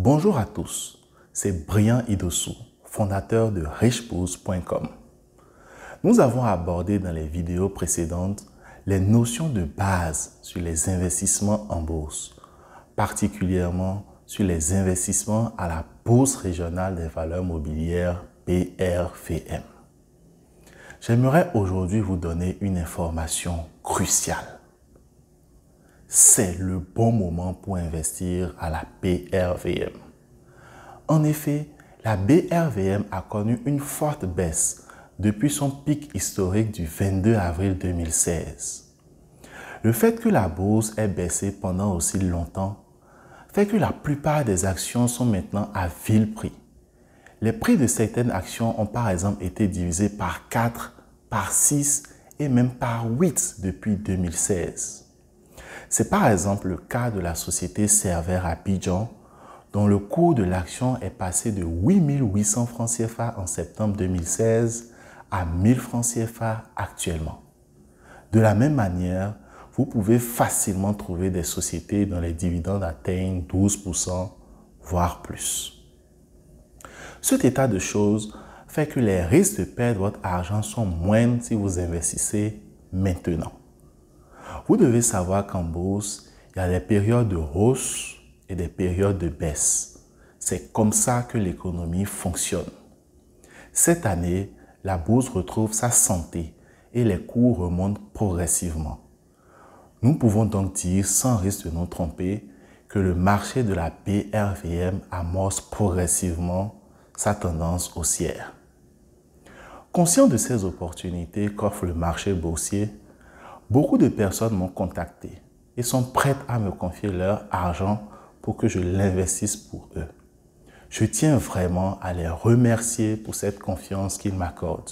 Bonjour à tous, c'est Brian Idossou, fondateur de richebourse.com. Nous avons abordé dans les vidéos précédentes les notions de base sur les investissements en bourse, particulièrement sur les investissements à la Bourse régionale des valeurs mobilières BRVM. J'aimerais aujourd'hui vous donner une information cruciale. C'est le bon moment pour investir à la BRVM. En effet, la BRVM a connu une forte baisse depuis son pic historique du 22 avril 2016. Le fait que la bourse ait baissé pendant aussi longtemps fait que la plupart des actions sont maintenant à vil prix. Les prix de certaines actions ont par exemple été divisés par 4, par 6 et même par 8 depuis 2016. C'est par exemple le cas de la société Servair Abidjan, dont le cours de l'action est passé de 8 800 francs CFA en septembre 2016 à 1 000 francs CFA actuellement. De la même manière, vous pouvez facilement trouver des sociétés dont les dividendes atteignent 12%, voire plus. Cet état de choses fait que les risques de perdre votre argent sont moindres si vous investissez maintenant. Vous devez savoir qu'en bourse, il y a des périodes de hausse et des périodes de baisse. C'est comme ça que l'économie fonctionne. Cette année, la bourse retrouve sa santé et les cours remontent progressivement. Nous pouvons donc dire, sans risque de nous tromper, que le marché de la BRVM amorce progressivement sa tendance haussière. Conscient de ces opportunités qu'offre le marché boursier, beaucoup de personnes m'ont contacté et sont prêtes à me confier leur argent pour que je l'investisse pour eux. Je tiens vraiment à les remercier pour cette confiance qu'ils m'accordent.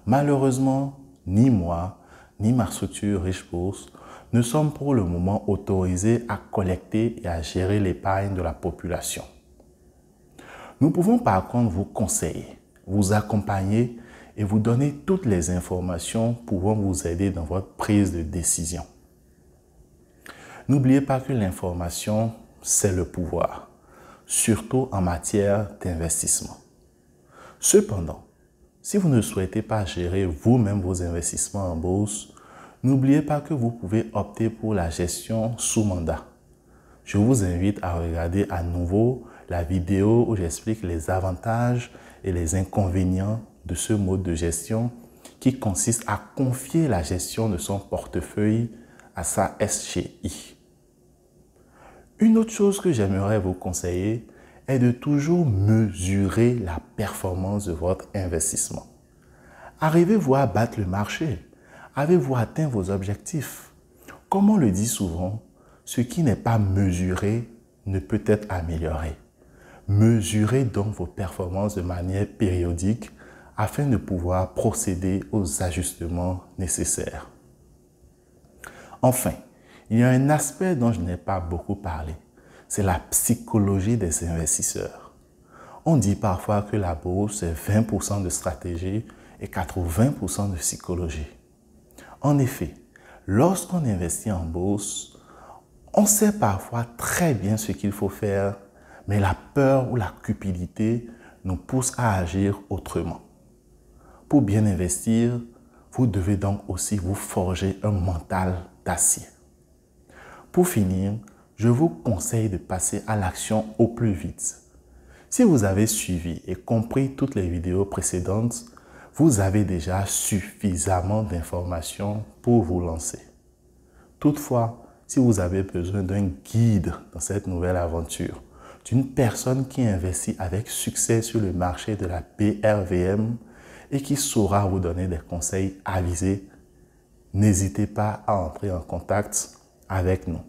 Malheureusement, ni moi, ni ma structure Richebourse ne sommes pour le moment autorisés à collecter et à gérer l'épargne de la population. Nous pouvons par contre vous conseiller, vous accompagner et vous donner toutes les informations pouvant vous aider dans votre prise de décision. N'oubliez pas que l'information, c'est le pouvoir, surtout en matière d'investissement. Cependant, si vous ne souhaitez pas gérer vous-même vos investissements en bourse, n'oubliez pas que vous pouvez opter pour la gestion sous mandat. Je vous invite à regarder à nouveau la vidéo où j'explique les avantages et les inconvénients de ce mode de gestion qui consiste à confier la gestion de son portefeuille à sa SCI. Une autre chose que j'aimerais vous conseiller est de toujours mesurer la performance de votre investissement. Arrivez-vous à battre le marché? Avez-vous atteint vos objectifs? Comme on le dit souvent, ce qui n'est pas mesuré ne peut être amélioré. Mesurez donc vos performances de manière périodique afin de pouvoir procéder aux ajustements nécessaires. Enfin, il y a un aspect dont je n'ai pas beaucoup parlé, c'est la psychologie des investisseurs. On dit parfois que la bourse est 20% de stratégie et 80% de psychologie. En effet, lorsqu'on investit en bourse, on sait parfois très bien ce qu'il faut faire, mais la peur ou la cupidité nous pousse à agir autrement. Pour bien investir, vous devez donc aussi vous forger un mental d'acier. Pour finir, je vous conseille de passer à l'action au plus vite. Si vous avez suivi et compris toutes les vidéos précédentes, vous avez déjà suffisamment d'informations pour vous lancer. Toutefois, si vous avez besoin d'un guide dans cette nouvelle aventure, d'une personne qui investit avec succès sur le marché de la BRVM et qui saura vous donner des conseils avisés, n'hésitez pas à entrer en contact avec nous.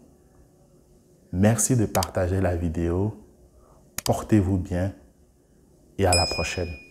Merci de partager la vidéo, portez-vous bien et à la prochaine.